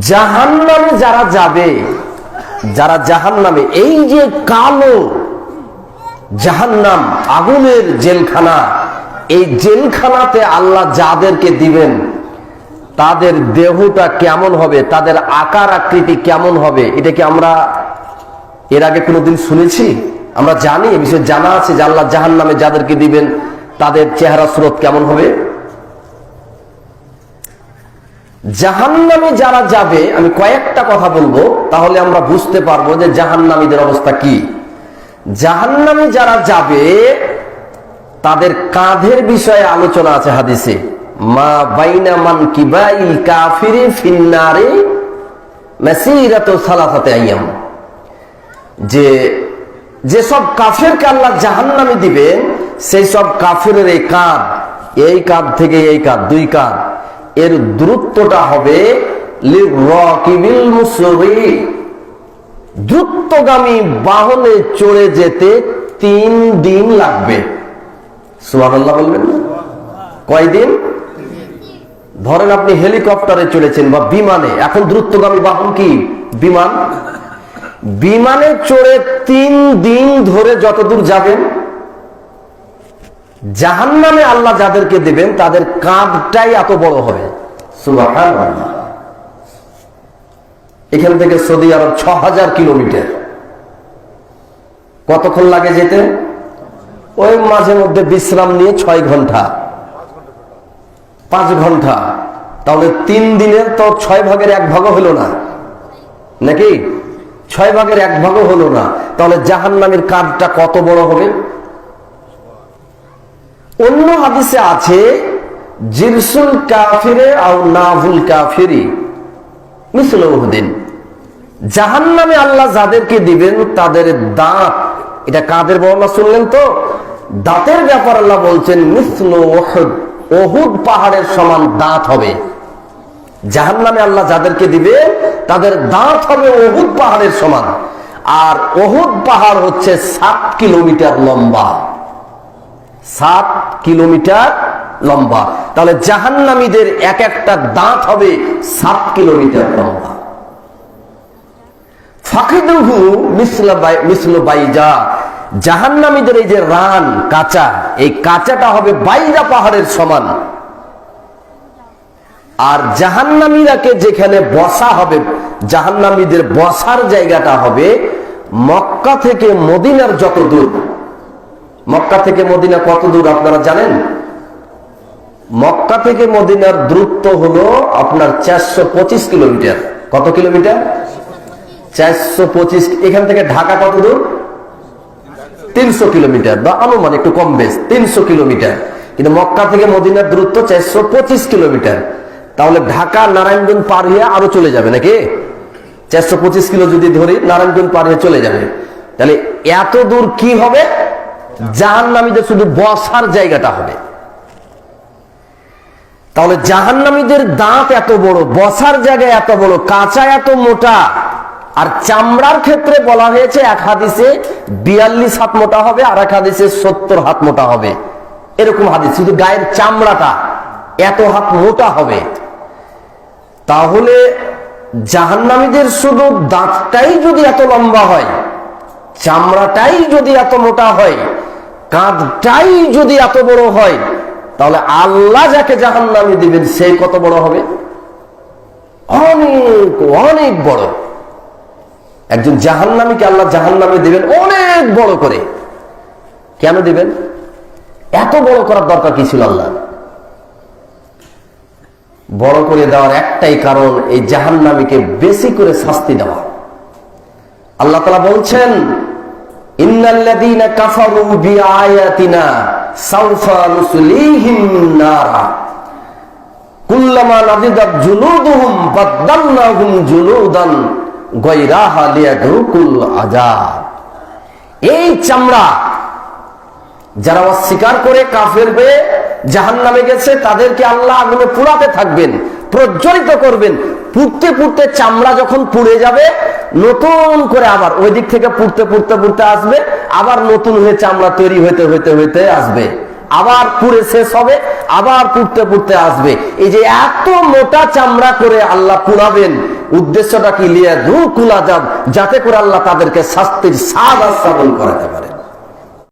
জাহান্নামে যারা যাবে, যারা জাহান্নামে, এই যে কালো জাহান্নাম, আগুনের জেলখানা, এই জেলখানাতে আল্লাহ যাদেরকে দিবেন তাদের দেহটা কেমন হবে, তাদের আকার আকৃতি কেমন হবে, এটা কি আমরা এর আগে কোনোদিন শুনেছি? আমরা জানি, এ বিষয়ে জানা আছে যে আল্লাহ জাহান্নামে যাদেরকে দিবেন তাদের চেহারা স্রোত কেমন হবে। জাহান্নামে যারা যাবে, আমি কয়েকটা কথা বলবো, তাহলে আমরা বুঝতে পারবো যে জাহান্নামীদের অবস্থা কি। জাহান্নামে যারা যাবে তাদের কাঁধের বিষয়ে আলোচনা আছে হাদিসে। মা বাইনা মানকিবাইল কাফিরি ফিন্নারে মাসিরাতু সালাসাতি আইয়াম, যে যেসব কাফেরকে আল্লাহ জাহান্নামে দিবেন সেই সব কাফেরের এই কাঁধ থেকে এই কাঁধ, দুই কাঁধ, এর দূরত্বটা হবে লিরাকিবিল মুসরি, দ্রুতগামী বাহনে চড়ে যেতে 3 দিন লাগবে। সুবহানাল্লাহ বলবেন না? কয়দিন? ধরেন আপনি হেলিকপ্টারে চড়েছেন বা বিমানে, এখন দ্রুতগামী বাহন কি বিমান, বিমানে চড়ে 3 দিন ধরে যতদূর যাবেন, জাহান্নামে আল্লাহ যাদেরকে দেবেন তাদের কাঁধটাই এত বড় হবে। সুবহানাল্লাহ। এখান থেকে সৌদি আরব 6000 কিলোমিটার, কতক্ষণ লাগে যেতে? ওই মাঝে মধ্যে বিশ্রাম নিয়ে 6 ঘন্টা 5 ঘন্টা, তাহলে 3 দিনের তো 6 ভাগের 1 ভাগও হলো না নাকি? 6 ভাগের 1 ভাগও হলো না, তাহলে জাহান্নামের কাঁধটা কত বড় হবে? অন্য হাদিসে আছে জিরসুল কাফিরে আও নাভুল কাফিরি মিসলু উহুদিন, জাহান্নামে আল্লাহ যাদেরকে দিবেন তাদের দাঁত, এটা কাঁধের বর্ণনা শুনলেন তো, দাঁতের ব্যাপার আল্লাহ বলছেন মিসলু উহুদ, উহুদ পাহাড়ের সমান দাঁত হবে। জাহান্নামে আল্লাহ যাদেরকে দিবে তাদের দাঁত হবে উহুদ পাহাড়ের সমান, আর উহুদ পাহাড় হচ্ছে 7 কিলোমিটার লম্বা, 7 কিলোমিটার লম্বা। তাহলে জাহান্নামীদের এক একটা দাঁত হবে 7 কিলোমিটার লম্বা। ফাকিদুহু মিসলু বাইজা, জাহান্নামীদের এই যে রান কাঁচা, এই কাঁচাটা হবে বাইজা পাহাড়ের সমান। আর জাহান্নামীরাকে যেখানে বসা হবে, জাহান্নামীদের বসার জায়গাটা হবে মক্কা থেকে মদিনার যত দূর। মক্কা থেকে মদিনা কত দূর আপনারা জানেন? মক্কা থেকে মদিনার দূরত্ব হলো আপনার 425 কিলোমিটার। কত কিলোমিটার? 425। এখান থেকে ঢাকা কত দূর? 300 কিলোমিটার, বা অনুমান একটু কম বেশ 300 কিলোমিটার। কিন্তু মক্কা থেকে মদিনার দূরত্ব 425 কিলোমিটার। তাহলে ঢাকা নারায়ণগঞ্জ পার হয়ে আরো চলে যাবে নাকি? 425 কিলো যদি ধরি, নারায়ণগঞ্জ পার হয়ে চলে যাবে। তাহলে এত দূর কি হবে? জাহান্নামীদের শুধু বসার জায়গাটা হবে। তাহলে জাহান্নামীদের দাঁত এত বড়, বসার জায়গা এত বড়, কাঁচা এত মোটা। আর চামড়ার ক্ষেত্রে বলা হয়েছে এক হাদিসে 42 হাত মোটা হবে, আর এক হাদিসে 70 হাত মোটা হবে। এরকম হাদিস, শুধু গায়ের চামড়াটা এত হাত মোটা হবে। তাহলে জাহান্নামীদের শুধু দাঁতটাই যদি এত লম্বা হয়, চামড়াটাই যদি এত মোটা হয়, কাঁধটাই যদি এত বড় হয়, তাহলে আল্লাহ যাকে জাহান্নামী দিবেন সে কত বড় হবে? অনেক অনেক বড়। একজন জাহান্নামীকে আল্লাহ জাহান্নামে দিবেন অনেক বড় করে। কেন দিবেন? এত বড় করার দরকার কি ছিল আল্লাহ? বড় করে দেওয়ার একটাই কারণ, এই জাহান্নামীকে বেশি করে শাস্তি দেওয়া। আল্লাহ তাআলা বলছেন ইন্নাল্লাযীনা কাফারু বিআয়াতিনা সাওফা নুসলিহিম নারা কুল্লামা নাদিদাত জুলুদুহুম বাদদালনাহুম জুলুদান গায়রাহা লিয়াযুকুল আযাব। এই চামড়া যারা অস্বীকার করে কাফের হয়ে জাহান্নামে গেছে, তাদেরকে আল্লাহ আগুনে পুড়াতে থাকবেন, প্রজ্বলিত করবেন। পুড়তে পুড়তে চামড়া যখন পুড়ে যাবে, নতুন করে আবার ওই দিক থেকে পুড়তে পুড়তে পুড়তে আসবে, আবার নতুন হয়ে চামড়া তৈরি হইতে হইতে হইতে আসবে। আবার পুড়ে শেষ হবে, আবার পুড়তে পুড়তে আসবে। এই যে এত মোটা চামড়া করে আল্লাহ পুড়াবেন, উদ্দেশ্যটা কি? লিয়া ধু কুলা যাব, যাতে করে আল্লাহ তাদেরকে শাস্তির স্বাদ আস্বাদন করাতে পারে।